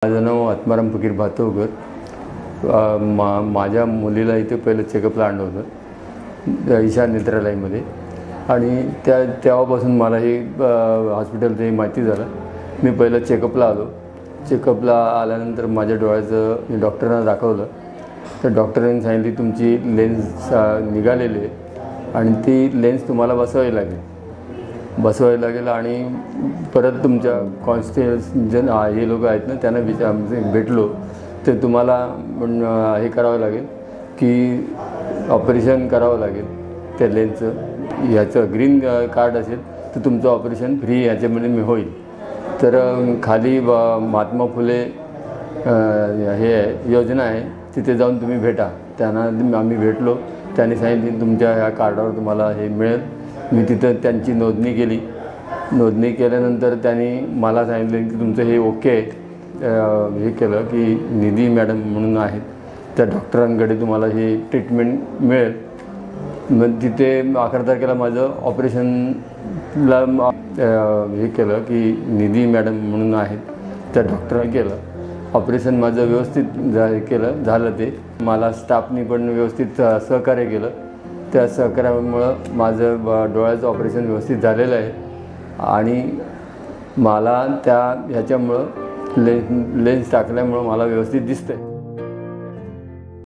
माझं नाव आत्माराम फकीर भातवकर। माझ्या मुलीला इथे पहिलं चेकअपला आणलं होतं ईशा नेत्रालयमध्ये आणि तेव्हापासून मला हे हॉस्पिटलचं हे माहिती झालं। मी पहिलं चेकअपला आलो। चेकअपला आल्यानंतर माझ्या डोळ्याचं मी डॉक्टरांना दाखवलं तर डॉक्टरांनी सांगितली तुमची लेन्स निघालेली आहे आणि ती लेन्स तुम्हाला बसवायला लागेल आणि परत तुमच्या कॉन्स्टिट्युशन हे लोक आहेत ना त्यांना भेटलो तर तुम्हाला हे करावं लागेल की ऑपरेशन करावं लागेल त्या लेन्सचं। ह्याचं ग्रीन कार्ड असेल तर तुमचं ऑपरेशन फ्री ह्याच्यामध्ये मी होईल। तर खाली महात्मा फुले हे योजना आहे तिथे जाऊन तुम्ही भेटा। त्यांना आम्ही भेटलो। त्यांनी सांगितले तुमच्या ह्या कार्डावर तुम्हाला हे मिळेल। मी तिथं त्यांची नोंदणी केली। नोंदणी केल्यानंतर त्यांनी मला सांगितलं की तुमचं हे ओके आहे। हे केलं की निधी मॅडम म्हणून आहेत त्या डॉक्टरांकडे तुम्हाला हे ट्रीटमेंट मिळेल। मग तिथे 11 तारखेला माझं ऑपरेशनला हे केलं की निधी मॅडम म्हणून आहेत त्या डॉक्टरांनी केलं ऑपरेशन। माझं व्यवस्थित झालं ते मला स्टाफनी पण व्यवस्थित सहकार्य केलं। त्या सहकार्यामुळं माझं डोळ्याचं ऑपरेशन व्यवस्थित झालेलं आहे आणि मला ह्याच्यामुळं लेन्स टाकल्यामुळं मला व्यवस्थित दिसतंय।